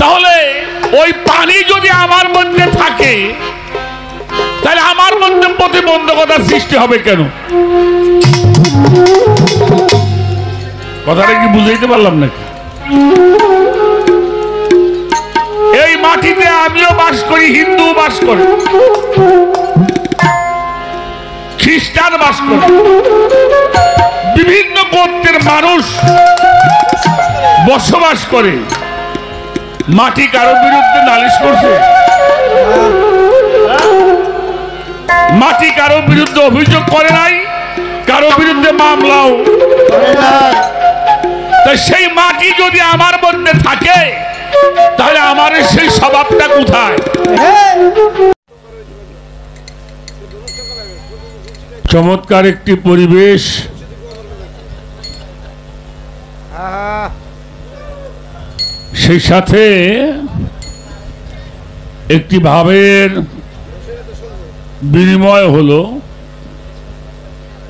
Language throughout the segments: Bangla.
তাহলে ওই পানি যদি আমার মধ্যে থাকে তাহলে আমার মধ্যে প্রতিবন্ধকতার সৃষ্টি হবে কেন? কথাটা কি বুঝাইতে পারলাম নাকি? এই মাটিতে আমিও বাস করি, হিন্দু বাস করে, খ্রিস্টান বাস করে, বিভিন্ন গোত্রের মানুষ বসবাস করে। মাটি কারো বিরুদ্ধে নালিশ করছে? মাটি কারো বিরুদ্ধে অভিযোগ করে নাই, কারো বিরুদ্ধে মামলাও করে নাই। তাই সেই মাটি যদি আমার মধ্যে থাকে তাহলে আমার সেই স্বভাবটা কোথায়? চমৎকার একটি পরিবেশ, সেই সাথে একটি ভাবের বিনিময় হলো,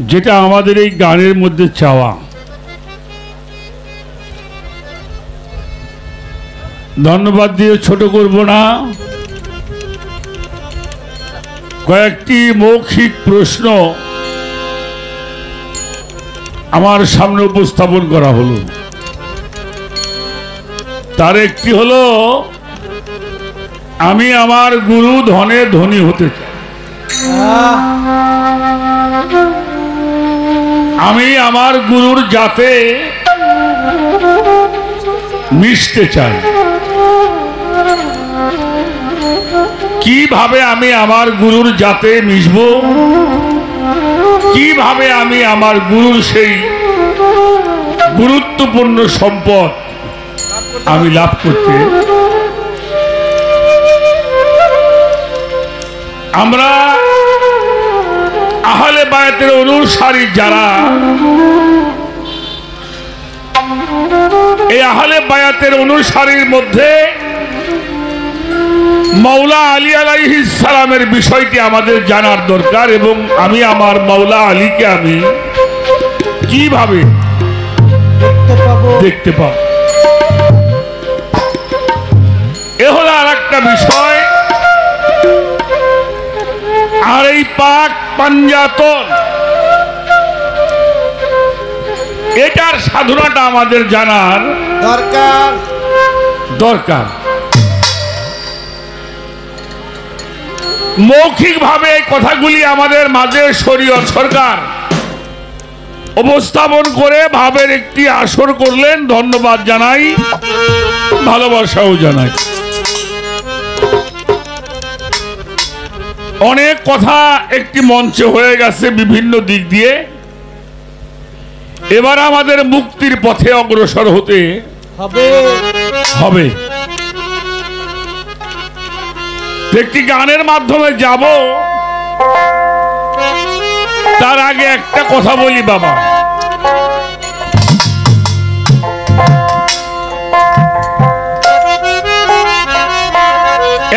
যেটা আমাদের এই গানের মধ্যে চাওয়া। ধন্যবাদ দিয়ে ছোট করব না, কয়েকটি মৌখিক প্রশ্ন আমার সামনে উপস্থাপন করা হলো। তার একটি হলো, আমি আমার গুরু ধনে ধনী হতে চাই, আমি আমার গুরুর জাতে মিশতে চাই। কিভাবে আমি আমার গুরুর জাতে মিশব, কিভাবে আমি আমার গুরুর সেই গুরুত্বপূর্ণ সম্পদ আমি লাভ করতে, আমরা আহলে বায়াতের অনুসারী যারা, এই আহলে বায়াতের অনুসারীর মধ্যে মাওলা আলী আলাইহিস সালামের বিষয়টি আমাদের জানার দরকার, এবং আমি আমার মাওলা আলীকে আমি কিভাবে দেখতে পাবো, এ হলো আর একটা বিষয়। আর এই পাক পাঞ্জাতন, এটার সাধনাটা আমাদের জানার দরকার। মৌখিকভাবে এই কথাগুলি আমাদের মাঝে শরীয়ত সরকার উপস্থাপন করে ভাবের একটি আসর করলেন, ধন্যবাদ জানাই, ভালোবাসাও জানাই। অনেক কথা একটি মঞ্চে হয়ে গেছে বিভিন্ন দিক দিয়ে, এবার আমাদের মুক্তির পথে অগ্রসর হতে হবে। একটি গানের মাধ্যমে যাব, তার আগে একটা কথা বলি বাবা।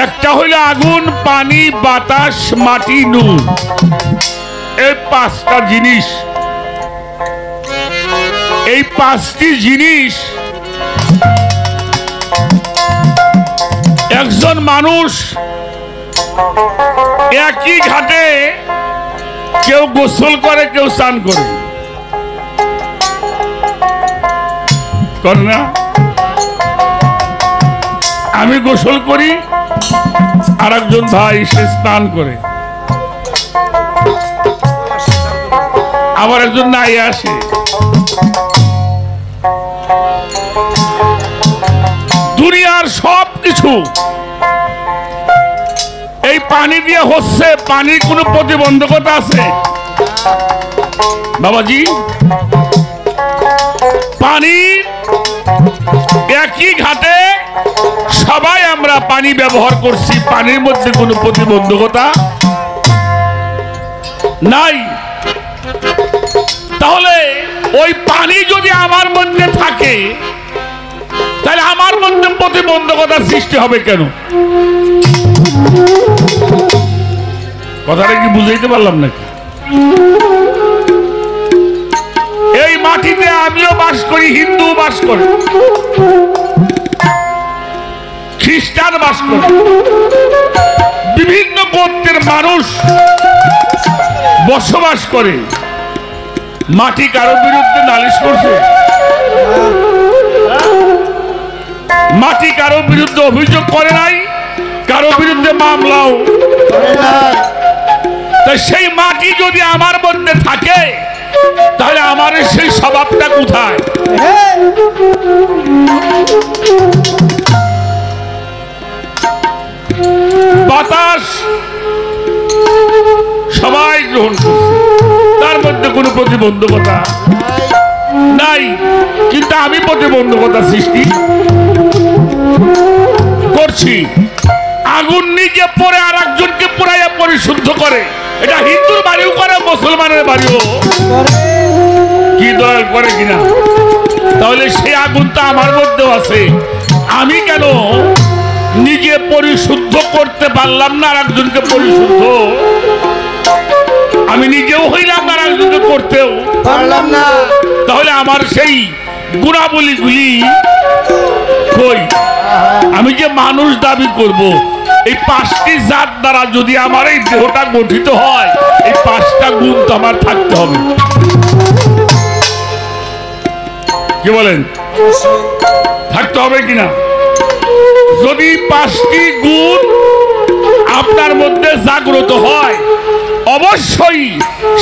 একটা হইল আগুন, পানি, বাতাস, মাটি, নূর, এই পাঁচটা জিনিস। এই পাঁচটি জিনিস একজন মানুষ একই ঘাটে কেউ গোসল করে, কেউ স্নান করে না? আমি গোসল করি, আর একজন ভাই সে স্নান করে, আবার একজন নাই আসে। দুনিয়ার সব কিছু এই পানি দিয়ে হচ্ছে। পানির কোনো প্রতিবন্ধকতা আছে বাবাজি? পানি একই ঘাটে সবাই আমরা পানি ব্যবহার করছি, পানির মধ্যে কোনো প্রতিবন্ধকতা নাই। তাহলে ওই পানি যদি আমার মধ্যে থাকে তাহলে আমার মধ্যে প্রতিবন্ধকতার সৃষ্টি হবে কেন? কথাটা কি বুঝাইতে পারলাম নাকি? এই মাটিতে আমিও বাস করি, হিন্দু বাস করে, খ্রিস্টান বাস করে, বিভিন্ন গোত্রের মানুষ বসবাস করে। মাটি কারো বিরুদ্ধে নালিশ করছে? মাটি কারো বিরুদ্ধে অভিযোগ করে নাই, কারো বিরুদ্ধে মামলাও করে নাই। তাই সেই মাটি যদি আমার মধ্যে থাকে, তাহলে আমার সেই স্বভাবটা কোথায়? বাতাস সবাই গ্রহণ করছে, তার মধ্যে কোনো প্রতিবন্ধকতা নাই, কিন্তু আমি প্রতিবন্ধকতা সৃষ্টি করছি। আগুন নিজে পড়ে আর একজনকে পুরাইয়া পরিশুদ্ধ করে, এটা হিন্দুর বাড়িও করে, মুসলমানের বাড়িও কি দয়া করে কিনা? তাহলে সেই আগুনটা আমার মধ্যেও আছে। আমি কেন নিজে পরিশুদ্ধ করতে পারলাম না আর একজনকে পরিশুদ্ধ? আমি নিজেও হইলাম আর একজনকে করতেও পারলাম না, তাহলে আমার সেই গুণাবলীগুলি কই? আমি যে মানুষ দাবি করব, এই 5টি জাত দ্বারা যদি আমার এই দেহটা গঠিত হয়, এই 5টা গুণ তো আমার থাকতে হবে। কি বলেন? থাকতে হবে কিনা? যদি 5টি গুণ আপনার মধ্যে জাগ্রত হয়, অবশ্যই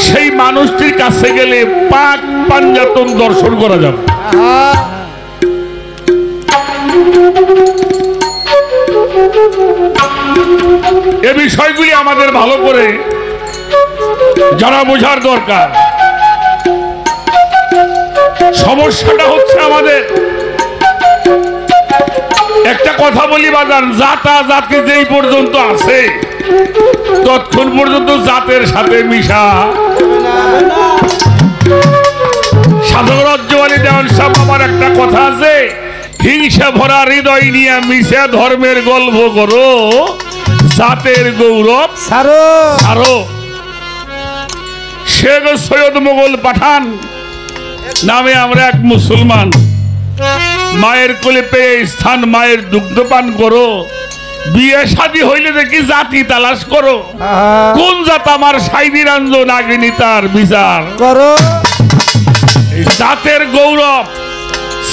সেই মানুষটির কাছে গেলে পাক পাঞ্জাতন দর্শন করা যাবে। এ বিষয়গুলি আমাদের ভালো করে জানা বোঝার দরকার। সমস্যাটা হচ্ছে আমাদের, একটা কথা বলি বাজান, জাতা জাতি যেই পর্যন্ত আছে ততক্ষণ পর্যন্ত জাতের সাথে মিশা। সাধুরাজ্যবালী দেওয়ান সাহেব আমার একটা কথা আছে, হিংসা ভরা হৃদয় নিয়ে মিশে ধর্মের গল্প করো, জাতের গৌরব ছাড়ো। শেখ সৈয়দ মোগল পাঠান নামে আমরা এক মুসলমান, মায়ের কোলে পেয়ে স্থান মায়ের দুগ্ধপান করো, বিয়ে শাদী হইলে দেখি জাতি তালাশ করো, কোন জাত আমার সাইদি রঞ্জন আগ্নি তার বিচার করো। জাতের গৌরব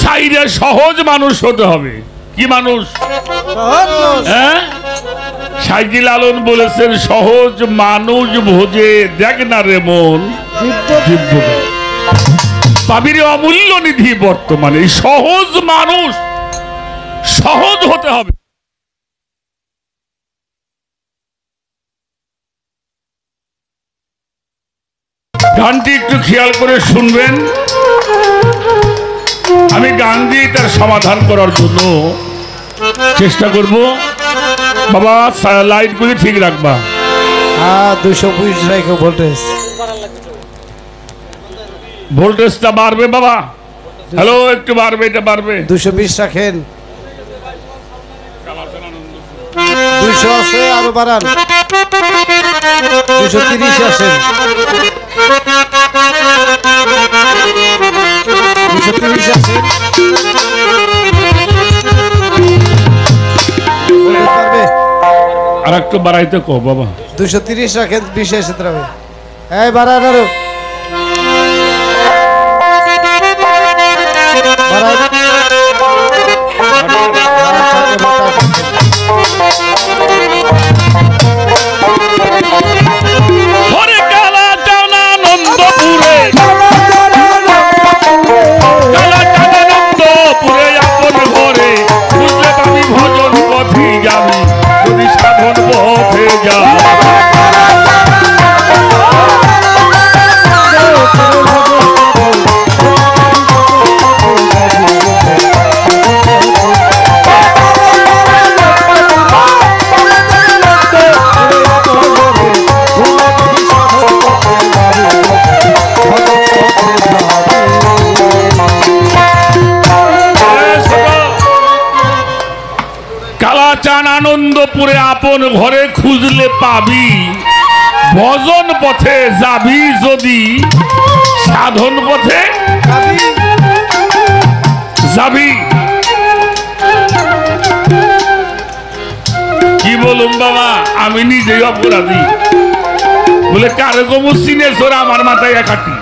সাইরে সহজ মানুষ হতে হবে। কি মানুষ? হ্যাঁ, সাইজি লালন বলেছেন, সহজ মানুষ ভোজে দেখ না রে মন, পাবির অমূল্য নিধি বর্তমানে। সহজ মানুষ সহজ হতে হবে। গানটি একটু খেয়াল করে শুনবেন। আমি গান দিয়ে তার সমাধান করার জন্য চেষ্টা করব। বাবা লাইটগুলি ঠিক রাখবা। 220 রাখো ভোল্টেজ। ভোল্টেজটা বাড়বে বাবা। হ্যালো, একটু বাড়বে, এটা বাড়বে। 220 রাখেন। 200 আছে, আরো বাড়ান। 230 আসেন। 230 আসেন। আর একটু বাড়াইতে কো বাবা। 230 রাখেন, 20 এসে দাঁড়াবে। এই বাড়ান আরো। আনন্দপুরে আপন ঘরে খুঁজলে পাবি, ভজন পথে যাবি যদি, সাধন পথে যাবি। বললুম বাবা আমি নিজেই অপরাধী। বলে কারো কমু চিনেছ আমার মাথায় একাটি।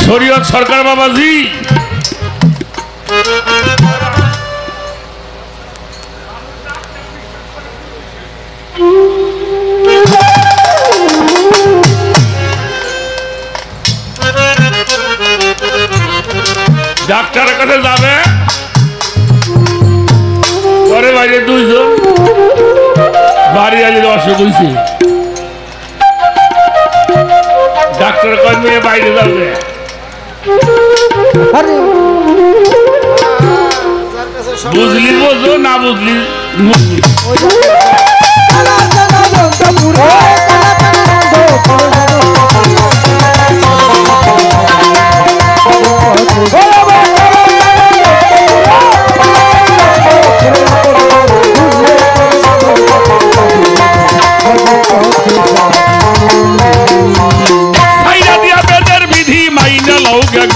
শরীয়ত সরকার বাবাজি ডাক্তারের কাছে যাবে ঘরে বাইরে দুইজন বাড়ি আজ অসুখ হয়েছে ডাক্তার কয় মেয়ে বাইরে যাবে বুঝলি বোঝো না বুঝলি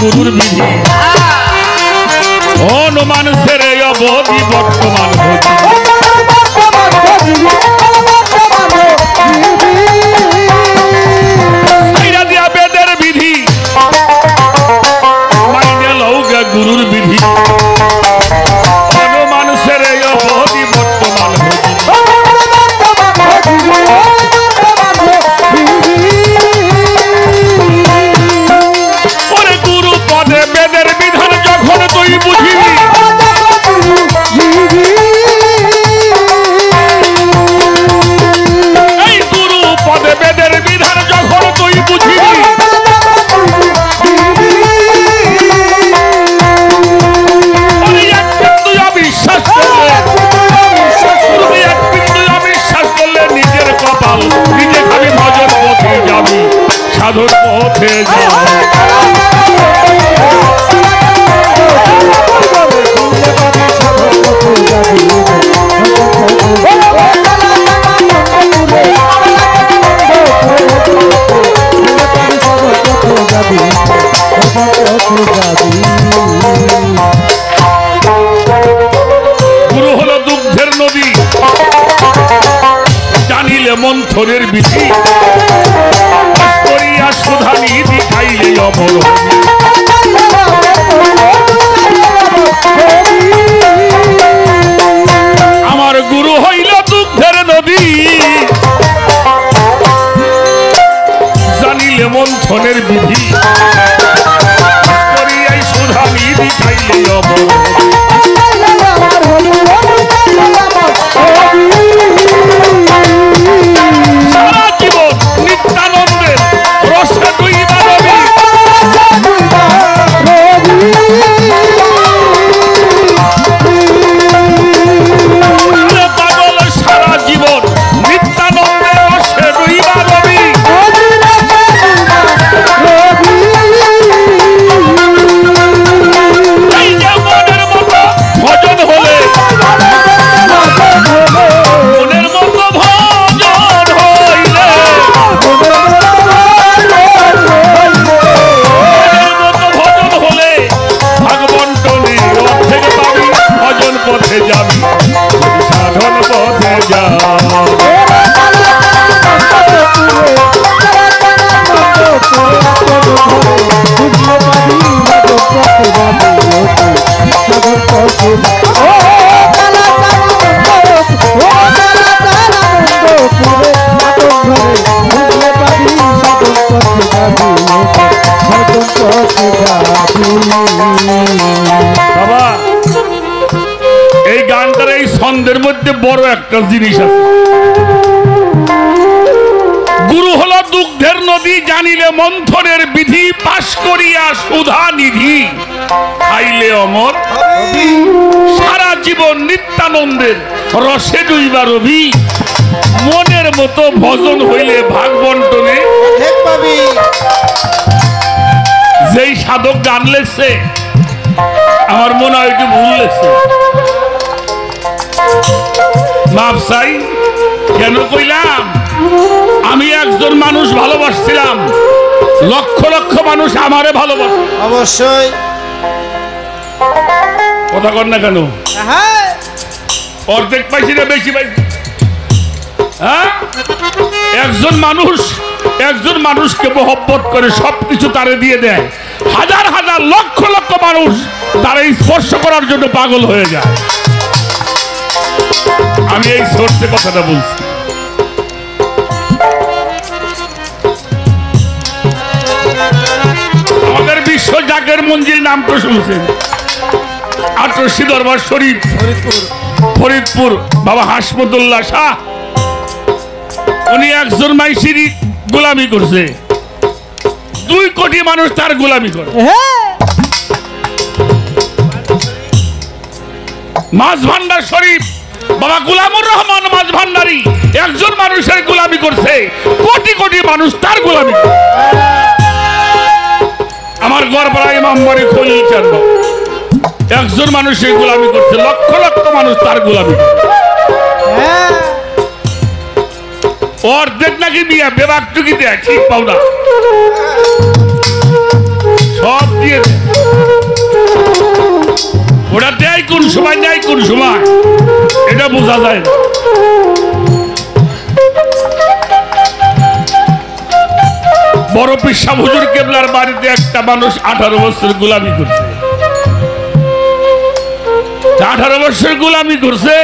গুরুর বিধি হনুমান সেরে অবধি বর্তমান দিয়া বেদের বিধি মাইনে লৌগা গুরুর বিধি হনুমান সেরে অবধি বর্তমান বেদের বিধান যখন তুই বুঝিবি এই গুরু পদে বেদের বিধান যখন তুই বুঝিবি এক বিন্দু অবিশ্বাস করলে নিজের কপাল নিজে খাবি ভজন পথে যাবি সাধন পথে যাবি গুরু হলো দুগ্ধের নদী জানিলে মন্থনের বিধি করিয়া সুধা নিধি খাইলে অমর আমার গুরু হইল দুগ্ধের নদী জানিলে মন্থনের বিধি করিয়াই সুধা নিধি খাইলে অমর সারা জীবন নিত্যানন্দের রসে ডুইবা রবি পাগল সারা জীবন নিত্যানন্দের রসে ডুইবা রবি এই যে মনের মতো ভজন হলে মনের মতো ভজন হইলে মনের মতো ভজন হলে ভাগবন্টনে অর্ধেক পাবি ভজন পথে যাবি সাধন পথে যাবি বাবা এই গানটার এই ছন্দের মধ্যে বড় একটা জিনিস আছে গুরু হলো দুগ্ধের নদী জানিলে মন্থনের বিধি পাশ করিয়া সুধা নিধি খাইলে অমর সারা জীবন নিত্যানন্দের রসে ডুইবা রবি মনের মতো ভজন হইলে ভাগ বন্টনে যেই সাধক গান লেখছে আমার মনে হয় একটু ভুল লেখছে মাপ চাই কেন কইলাম আমি একজন মানুষ ভালোবাসছিলাম লক্ষ লক্ষ মানুষ আমারে ভালোবাসে, অবশ্যই। কথা কর না কেন? হ্যাঁ, অর্ধেক পাইছি না বেশি পাইছি? হ্যাঁ, একজন মানুষকে মহব্বত করে সবকিছু তারে দিয়ে দেয়, হাজার হাজার লক্ষ লক্ষ মানুষ তারা স্পর্শ করার জন্য পাগল হয়ে যায়। আমি এই সোর্সে কথাটা বলছি। আমাদের বিশ্ব জাকের মঞ্জিল নাম তো শুনছেন, আটরশি দরবার শরীফ, ফরিদপুর, বাবা হাসমতুল্লাহ শাহ। উনি একজন মাইশির গোলামি করছে, 2 কোটি মানুষ তার গোলামি করে। মাছ ভান্ডার শরীফ, বাবা গুলামুর রহমান মাছ ভান্ডারী একজন মানুষের গোলামি করছে, কোটি কোটি মানুষ তার গোলামি করে। আমার গড়পাড়া ইমাম বাড়ি খলিল চাঁদ একজন মানুষের গোলামি করছে, লক্ষ লক্ষ মানুষ তার গোলামি করে। অর্ধেক নাকি বিয়া বেবাক টুকি দেয়, ঠিক পাও না, সব দিয়ে দেয়। ওটা দেয় কোন সময়, নেয় কোন সময়, এটা বোঝা যায় না। বড় পিসা হুজুর কেবলার বাড়িতে একটা মানুষ 18 বছর গোলামি করছে, 18 বছর গোলামি করছে,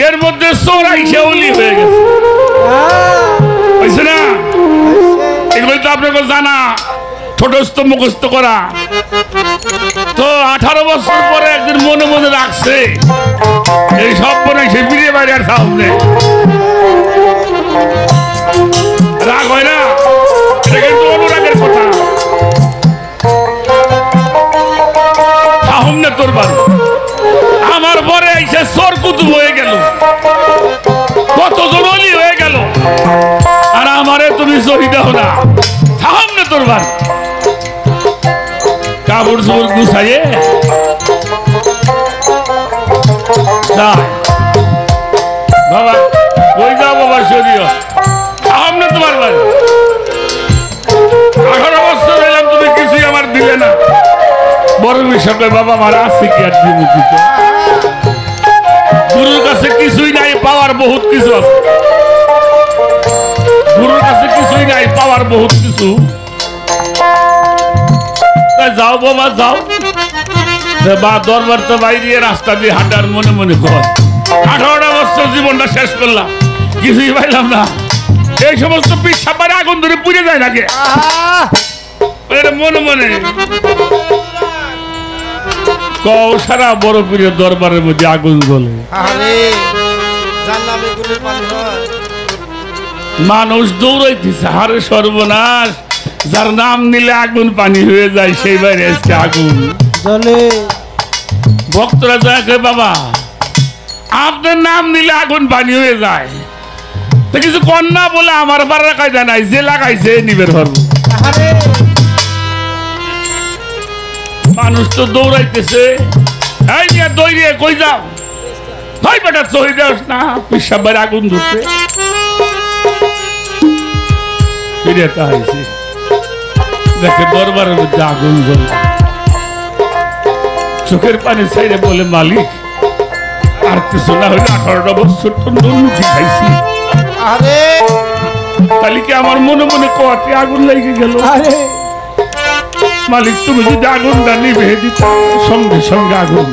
এর মধ্যে 84 ওলি হয়ে গেছে, বুঝছে না? এগুলো তো আপনাকে জানা, ছোটস্থ মুখস্থ করা। তো 18 বছর পরে একদিন মনে মনে রাখছে এই সব মনে সে ফিরে বাইরে আর সামনে রাগ হয় না, এটা কিন্তু অনুরাগের কথা। সামনে তোর বাড়ি, আমার পরে এসে সর কুতুব হয়ে গেল, কতজন অলি হয়ে গেল, আর আমারে তুমি শহীদ হও না। সামনে তোর বাড়ি, কাপড় চোপড় গুছাইয়ে বাবা কই যাও বাবা, সরিও সামনে তোমার বাড়ি। 18 বছর এলাম, তুমি কিছুই আমার দিলে না। বড় বিষয় বাবা আমার আছে কি আর দিব? গুরুর কাছে কিছুই নাই, পাওয়ার বহুত কিছু আছে। গুরুর কাছে কিছুই নাই, পাওয়ার বহুত কিছু। যাও বাবা যাও, বা দরবার তো বাইরে রাস্তা দিয়ে হাঁটার মনে মনে কর। 18টা বছর জীবনটা শেষ করলাম, কিছুই পাইলাম না। এই সমস্ত পিসাবারে আগুন ধরে পুড়ে যায় নাকি মনে মনে কও, সারা বড় পীরের দরবারের মধ্যে আগুন জ্বলে। মানুষ দৌড়াইতেছে, হারে সর্বনাশ, যার নাম নিলে আগুন পানি হয়ে যায় সেই বাইরে আজকে আগুন জ্বলে। ভক্তরা যায় বাবা আপনার নাম নিলে আগুন পানি হয়ে যায়, তো কিছু কন্যা বলে আমার পাড়ার কায়দা নাই, যে লাগাইছে নিবের ধর্ম। মানুষ তো দৌড়াইতেছে, এই নিয়ে দৌড়িয়ে কই যাও, হয় বেটা চলে যাস না, পিসাব বাইরে আগুন ধরছে। ফিরে তাইছে দেখে দরবারের মধ্যে আগুন জ্বলে, চোখের পানি ছাইরে বলে মালিক আর কিছু না হলে 18টা বছর তো নুনমুখী খাইছি, তাহলে কি আমার মনে মনে কোয়াতে আগুন লেগে গেল। মালিক তুমি যদি আগুনটা নিভে দিত, সঙ্গে সঙ্গে আগুন।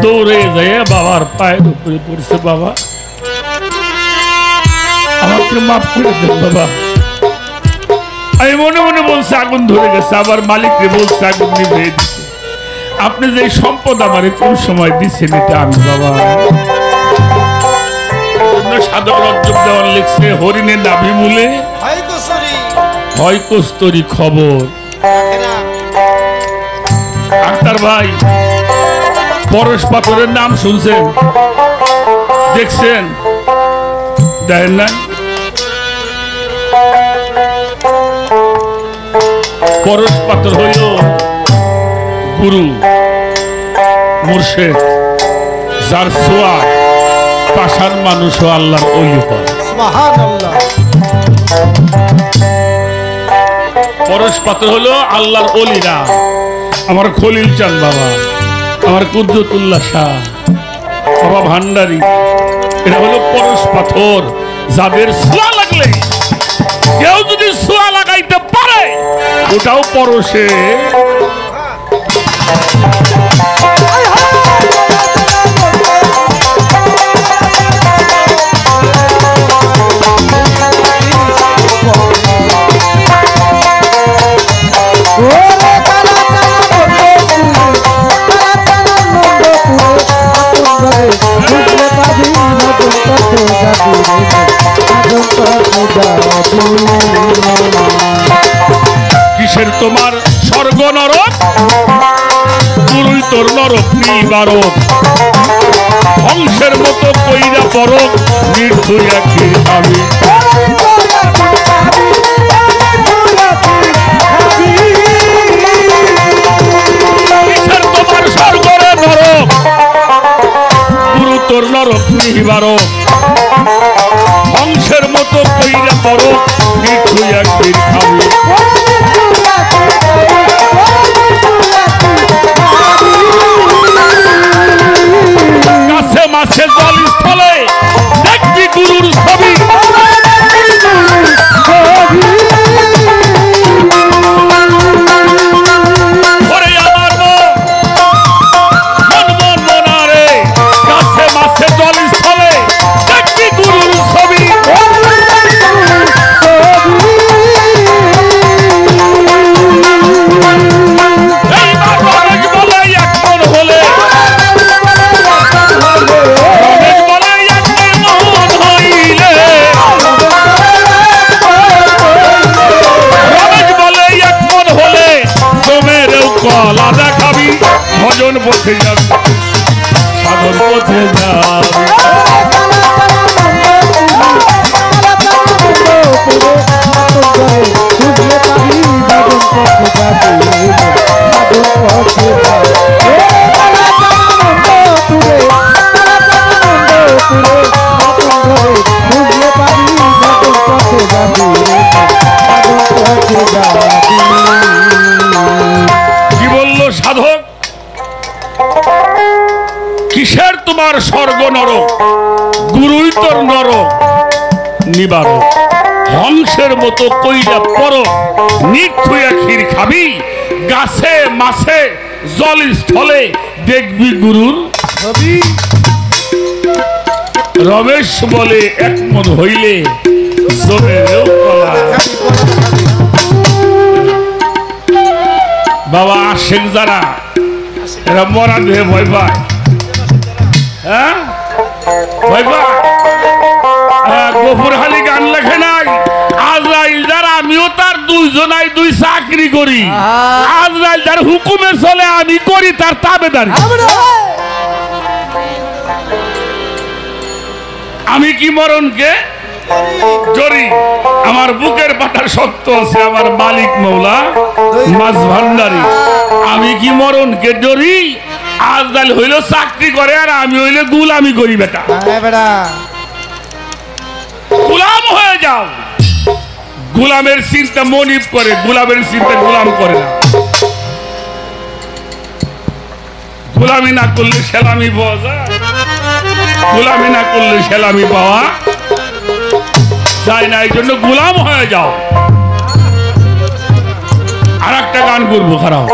দৌড়ে যায় বাবার পায়ের উপরে পড়ছে, বাবা আমাকে মাফ করে দেন বাবা। আমি মনে মনে বলছে আগুন ধরে গেছে, আবার মালিককে বলছে আগুন নিভে দিচ্ছে। আপনি যে সম্পদ আমারে কোন সময় দিচ্ছেন এটা আমি বাবা সাদর রজ্জব দেওয়ান লিখছে, হরিণের নাভি মূলে হয় কস্তরি খবর। আক্তার ভাই পরশ পাথরের নাম শুনছেন, দেখছেন? দেখেন না? পরশ পাথর হইল গুরু মুর্শেদ যার ছোঁয়া পাষাণ মানুষও আল্লাহর ওলি হয়। সুবহানাল্লাহ। পরশ পাথর হলো আল্লাহর ওলিরা। আমার খলিল চাঁদ বাবা, আমার কুদ্দুতুল্লাহ শাহ, বাবা ভান্ডারী, এটা হলো পরশ পাথর। যাদের ছোঁয়া লাগলে, কেউ যদি ছোঁয়া লাগাইতে পারে, ওটাও পরশে। কিসের তোমার স্বর্গ নরক, গুরুই তোর নরক নিবারক, হংসের মতো কইরা পরক, নির্ধুই আখির খাবি। কিসের তোমার স্বর্গ নরক, গুরু তোর নরক নিবারক, হংসের মতো কইরা পরক, নির্ধুই আখির খাবি। কাছে মাছে জল স্থলে দেখবি গুরুর ছবি। ওরে আমার মন মন মনারে, কাছে মাছে জল স্থলে দেখবি গুরুর ছবি। ভজন পথে যাবে, সাধন পথে যাবে। কি বললো সাধক? কিসের তোমার স্বর্গ নরক, গুরুই তোর নরক নিবারক, হংসের মতো কইরা পরক, নির্ধুয়া ক্ষীর খাবি। গাছে মাছে জল স্থলে দেখবি গুরুর ছবি। রমেশ বলে একমত হইলে জমেরেও কলা। বাবা আশেক যারা, এরা মরা দেহে ভয় পায়। হ্যাঁ ভয় পায়। গফুরহালি গান লেখে নাই, আজরাইল যার আমিও তার দুইজনাই দুই চাকরি করি। আজরাইল যার হুকুমে চলে আমি করি তার তাবেদারি। আমি কি মরণকে জরি, আমার বুকের পাটার শক্ত আছে আমার মালিক মৌলা মাছ ভান্ডারী। আমি কি মরণকে জরি, আজরাইল হইল চাকরি করে আর আমি হইলে গুলামি করি। বেটা গুলাম হয়ে যাও। গুলামের চিন্তা মনিব করে, গুলামের চিন্তা গুলাম করে না। গুলামি না করলে সেলামি পাওয়া যায়, গুলামি না করলে সেলামি পাওয়া যায় না। এই জন্য গুলাম হয়ে যাও। আর একটা গান করবো, খারাপ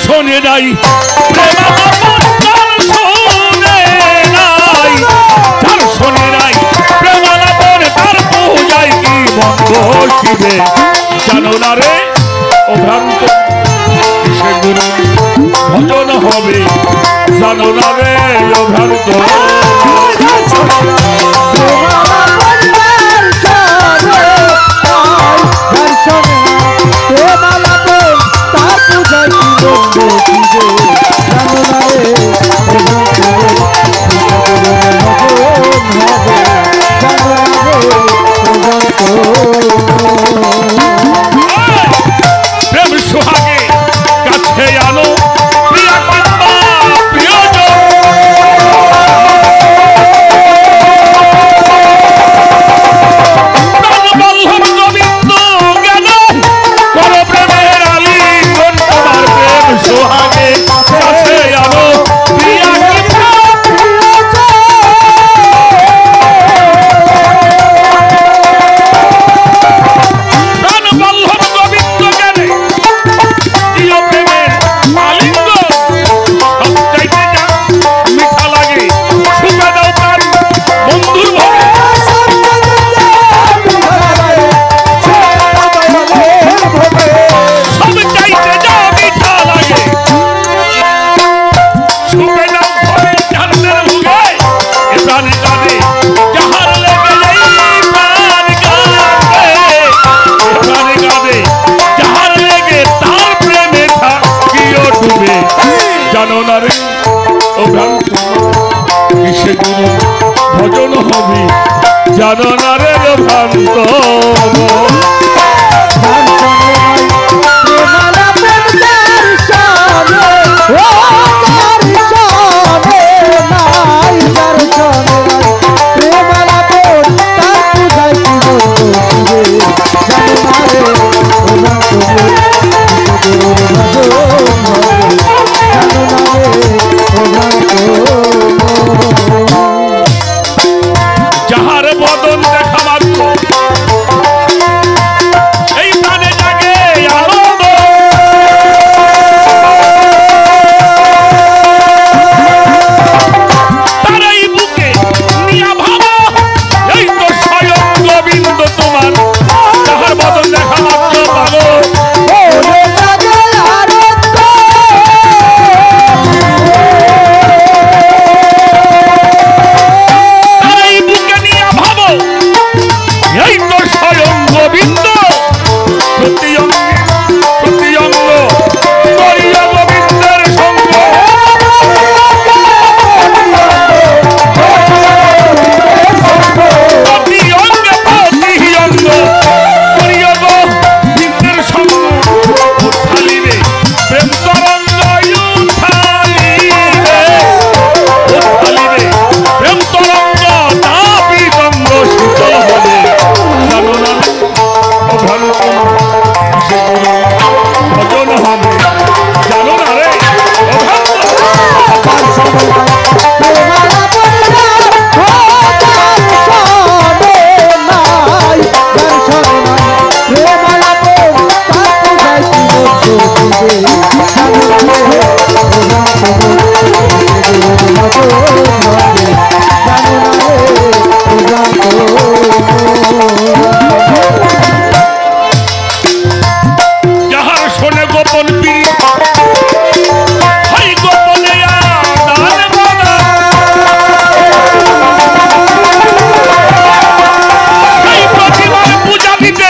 শোনে নাই শোনে নাই প্রেমালাপন তার পূজায় কি বন্ধ শিবে। জানো না রে ও ভ্রান্ত সে গুরু ভজন হবে, জানো না রে ও ভ্রান্ত। জানো না রে ভ্রান্ত যাহার বদন দেখা মাত্র এই প্রাণে জাগে আনন্দ তার এই বুকে নিয়া ভাবো এই তো স্বয়ং গোবিন্দ তোমার যাহার বদন দেখা মাত্র পাগল এই তো স্বয়ং গোবিন্দ প্রতি অঙ্গে প্রতি অঙ্গ করিয়া গোবিন্দের সঙ্গ প্রতি অঙ্গে প্রতি অঙ্গ করিয়া গোবিন্দের সঙ্গ উঠালিবে প্রেম তরঙ্গ উঠালিবে উঠালিবে প্রেম তরঙ্গ দাবিতঙ্গ শীতল হবে ভজন হবে জানো না রে যাহার শোনে গোপন পীর হয় গোপনে আদান প্রদান সেই প্রতিমার পূজা দিতে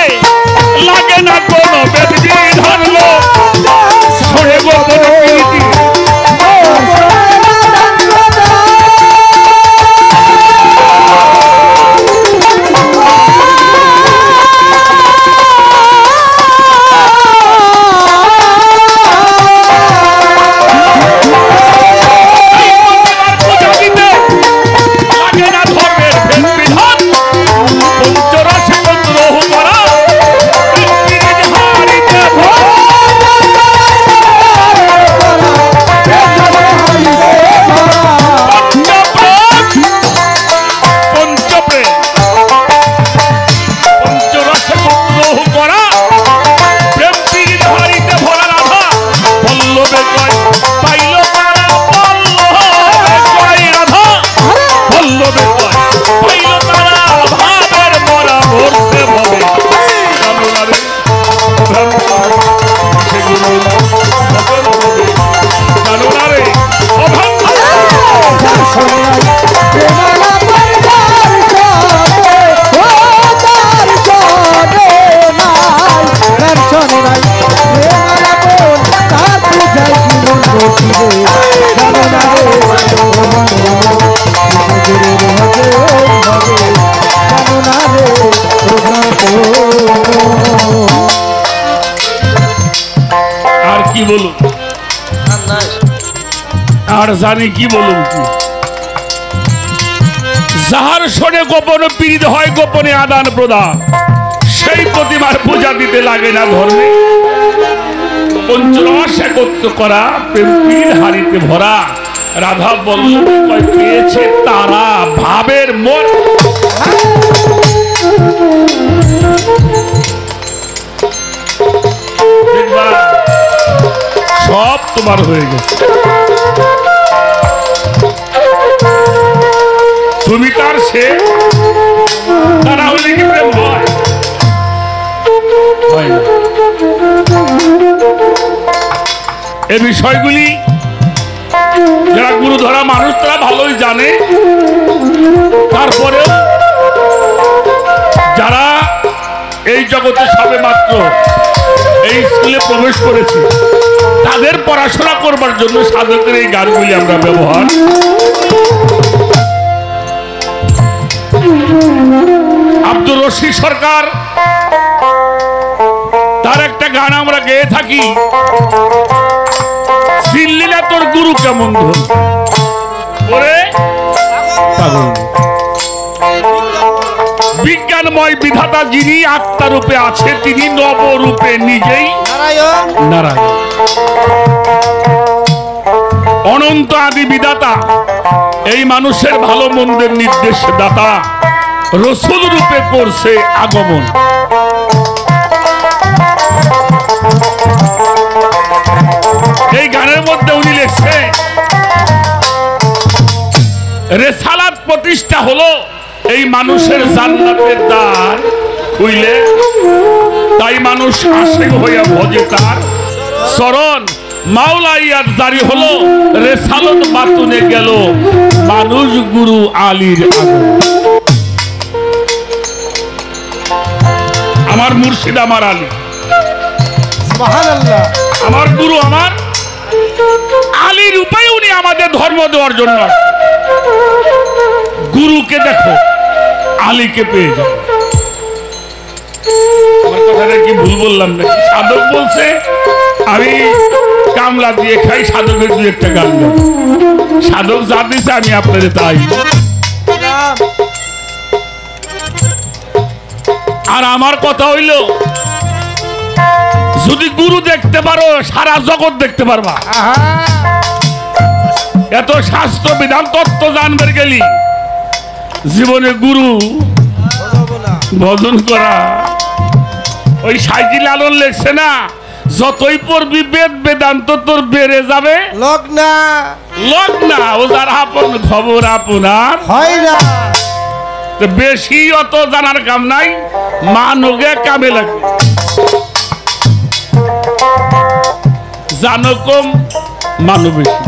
লাগে না কোনো বেদ বিধান শোনে গোপন প্রীতি আর কি বলুন আর জানি কি বলুন কি যাহার শোনে গোপন পীড়িত হয় গোপনে আদান প্রদান সেই প্রতিমার পূজা দিতে লাগে না ধর্মে পঞ্চরস একত্র করা প্রেম পীর হারিতে ভরা রাধা বল্লভ পেয়েছে তারা ভাবের মোর দেখবা সব তোমার হয়ে গেছে তুমি তার সে তারা হলে কি প্রেম হয় না এই বিষয়গুলি যারা গুরু ধরা মানুষ তারা ভালোই জানে তারপরেও যারা এই জগতে সবে মাত্র এই স্কুলে প্রবেশ করেছে তাদের পড়াশোনা করবার জন্য সাধকের এই গানগুলি আমরা ব্যবহার আব্দুর রশিদ সরকার, তার একটা গান আমরা গেয়ে থাকি, চিনলি না তোর গুরু কেমন ধন ওরে পাগল। বিজ্ঞানময় বিধাতা যিনি আত্মা রূপে আছে, তিনি নবরূপে নিজেই নারায়ণ। নারায়ণ। অনন্ত আদি বিধাতা, এই মানুষের ভালো মন্দের নির্দেশ দাতা, রসুল রূপে করছে আগমন। এই গানের মধ্যে উনি লিখছে, রেসালাত প্রতিষ্ঠা হলো এই মানুষের জান্নাতের দ্বার খুইলে, তাই মানুষ আশিক হইয়া ভজে তার চরণ। মাওলাইয়ার জারি হলো রেসালত বাতুনে গেল মানুষ গুরু আলীর আগমন। আমার মুর্শিদ আমার আলী, সুবহানাল্লাহ। আমার গুরু আমার আলী রূপে উনি আমাদের ধর্ম দেওয়ার জন্য। গুরুকে দেখো, আলীকে পেয়ে যাও। আমার কথাটা কি ভুল বললাম না? সাধক বলছে আমি কামলা দিয়ে খাই, সাধকের দু একটা গান গাই। সাধক যা দিছে আমি আপনাদের তাই। আর আমার কথা হইল, যদি গুরু দেখতে পারো সারা জগৎ দেখতে পারবা। আহা, এত শাস্ত্র বিধান তত্ত্ব জানবে গেলি, জীবনে গুরু বুঝাবো না। ভজন করা। ওই সাইজি লালন লেখছে না, যতই পড়বি বেদ বেদান্ত তোর বেড়ে যাবে লগ্না লগ্না। ও যার আপন খবর আপনার হয় না। তো বেশি অত জানার কাম নাই, মানগে কামে লাগবে। জানো কম, মানো বেশি।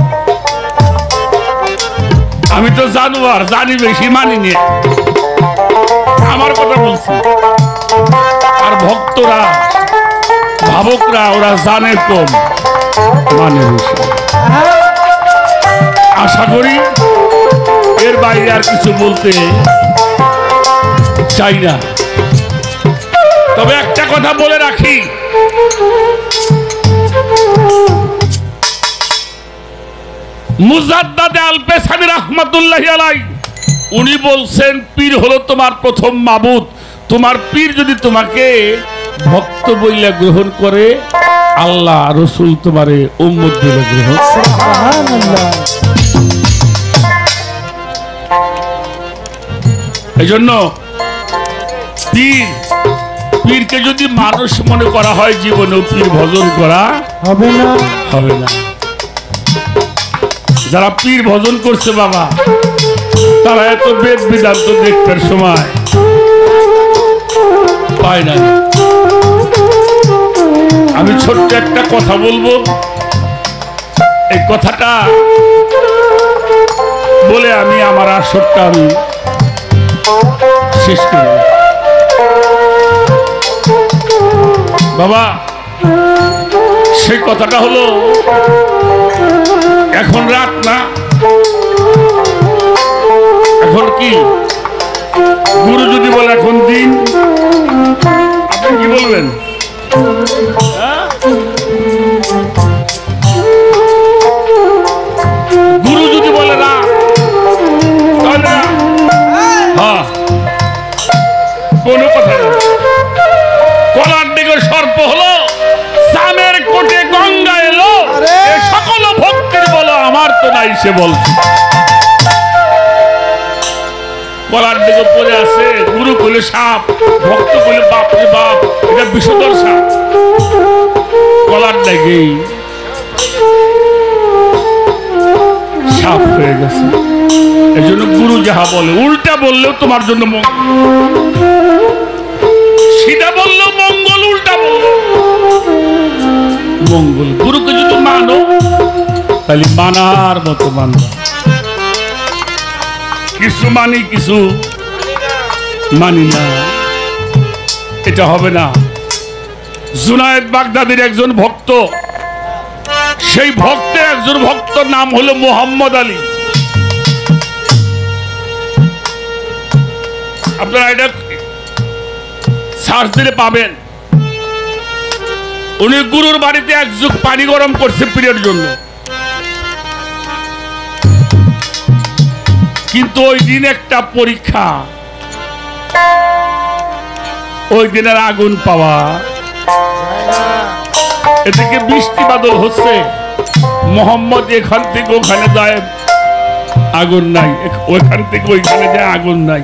আমি তো জানোয়ার, জানি বেশি, মানি নিয়ে আমার কথা বলছি। আর ভক্তরা ভাবকরা ওরা জানে কম, মানে বেশি। আশা করি এর বাইরে আর কিছু বলতে চাই না। তবে একটা কথা বলে রাখি, মুজাদ্দাদে আল পেশানি রাহমাতুল্লাহি আলাইহি উনি বলছেন, পীর হলো তোমার প্রথম মাবুদ। তোমার পীর যদি তোমাকে ভক্ত বইলা গ্রহণ করে, আল্লাহ রসুল তোমারে উম্মত বইলা গ্রহণ। সুবহানাল্লাহ। এই জন্য পীরকে যদি মানুষ মনে করা হয়, জীবনেও পীর ভজন করা হবে না। হবে না। যারা পীর ভজন করছে বাবা, তারা এত বেদ বেদান্ত দেখবার সময় পায় না। আমি ছোট্ট একটা কথা বলবো, এই কথাটা বলে আমি আমার আসরটা আমি শেষ করি। বাবা, সেই কথাটা হলো, এখন রাত না, এখন কি গুরু যদি বলে এখন দিন, আপনি কি বলবেন? হ্যাঁ? গুরু যদি বলে না, তাহলে না। হ্যাঁ, কোনো কথা নেই। কলার দিকে সর্প হলো, সামের কোটে গঙ্গা এলো, এ সকল ভক্তির বলো আমার তো নাই সে বলছে। কলার দিকে পড়ে আছে, গুরু কইলে সাপ, ভক্ত কইলে বাপ রে বাপ, এটা বিষধর সাপ। কলার দিকে সাপ হয়ে গেছে। এই জন্য গুরু যাহা বলে, উল্টা বললেও তোমার জন্য মঙ্গল, সিধা বললেও মঙ্গল, উল্টা বললেও মঙ্গল। গুরুকে যদি মানো, তাহলে মানার মতো মানবা। কিছু মানি, কিছু মানি না, এটা হবে না। জুনায়েদ বাগদাদির একজন ভক্ত, সেই ভক্তের একজন ভক্তর নাম হলো মোহাম্মদ আলী। আপনারা এটা সার্চ দিলে পাবেন। উনি গুরুর বাড়িতে এক যুগ পানি গরম করছে পীরের জন্য, কিন্তু ওই দিন একটা পরীক্ষা, ওই দিনের আগুন পাওয়া। এদিকে বৃষ্টি বাদল হচ্ছে, মোহাম্মদ এখান থেকে ওখানে যায় আগুন নাই, ওইখান থেকে ওইখানে যায় আগুন নাই,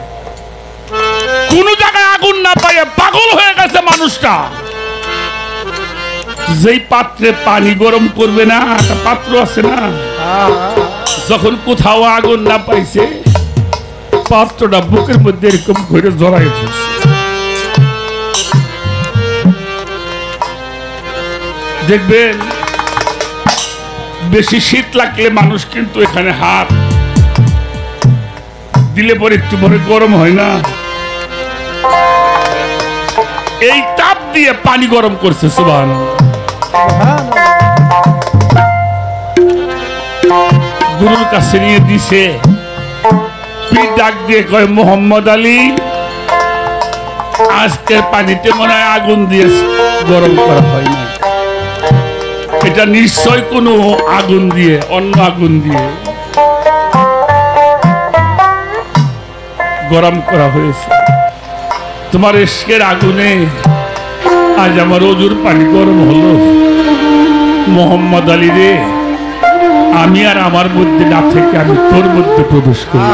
কোন জায়গায় আগুন না পাইয়ে পাগল হয়ে গেছে মানুষটা। যেই পাত্রে পানি গরম করবে না, একটা পাত্র আছে না, যখন কোথাও আগুন না পাইছে পাত্রটা বুকের মধ্যে এরকম ঘুরে জড়াই ধরছে। দেখবেন বেশি শীত লাগলে মানুষ কিন্তু এখানে হাত দিলে পরে একটু পরে গরম হয় না, এই তাপ দিয়ে পানি গরম করছে। সুবহানাল্লাহ। গুরুর কাছে নিয়ে দিছে, পীর ডাক দিয়ে কয়, মোহাম্মদ আলী, আজকের পানিতে মনে হয় আগুন দিয়ে গরম করা হয় না, এটা নিশ্চয় কোনো আগুন দিয়ে, অন্য আগুন দিয়ে গরম করা হয়েছে। তোমার ইশকের আগুনে আজ আমার ওজুর পানি গরম হলো। মোহাম্মদ আলী রে, আমি আর আমার মধ্যে না থেকে আমি তোর মধ্যে প্রবেশ করি।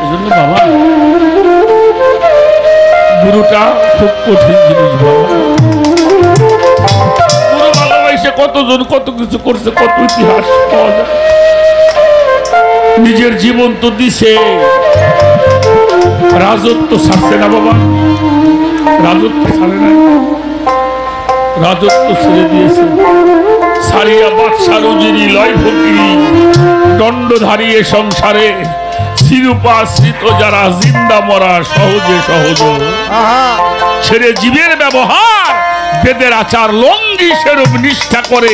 এজন্য বাবা, গুরুটা খুব কঠিন জিনিস বাবা। গুরু ভালোবাসে কতজন কত কিছু করছে, কত ইতিহাস পাওয়া যায়। নিজের জীবন তো দিছে, রাজত্ব ছাড়ছে না বাবা, রাজত্ব ছাড়ে না, রাজত্ব ছেড়ে দিয়েছে। সারিয়া বাদশার উজিরি লয় ফকিরি, দণ্ড ধারিয়ে সংসারে, শিরুপাশ্রিত যারা জিন্দা মরা সহজে সহজ, ছেড়ে জীবের ব্যবহার বেদের আচার লঙ্ঘি সেরূপ নিষ্ঠা করে,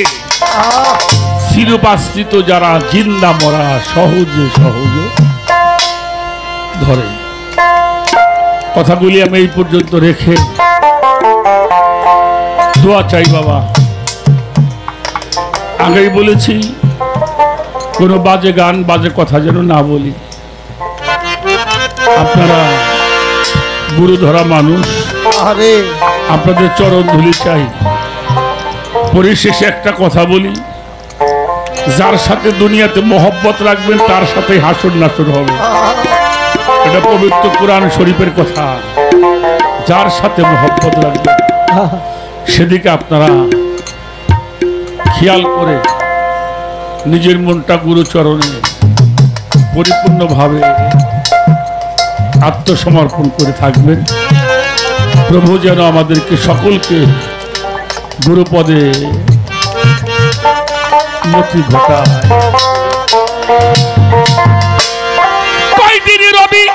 শিরুপাশ্রিত যারা জিন্দা মরা সহজে সহজ ধরে। কথাগুলি আমি এই পর্যন্ত রেখে দোয়া চাই বাবা। আগেই বলেছি, কোনো বাজে গান বাজে কথা যেন না বলি। আপনারা গুরু ধরা মানুষ, আপনাদের চরণ ধুলি চাই। পরিশেষে একটা কথা বলি, যার সাথে দুনিয়াতে মহব্বত রাখবেন তার সাথে হাসর নাসর হবে, এটা পবিত্র কোরআন শরীফের কথা। যার সাথে মহব্বত রাখবেন সেদিকে আপনারা খেয়াল করে নিজের মনটা গুরুচরণে পরিপূর্ণভাবে আত্মসমর্পণ করে থাকবেন। প্রভু যেন আমাদেরকে সকলকে গুরুপদে মতি ঘটায়। কয়দিন রবি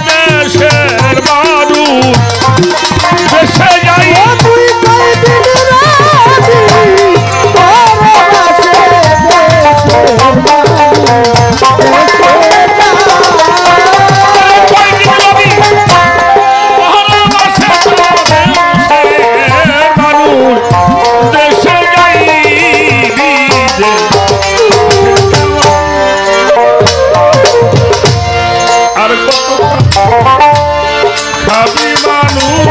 দেশের মানুষ দেশে যাই, খাবি মানুষ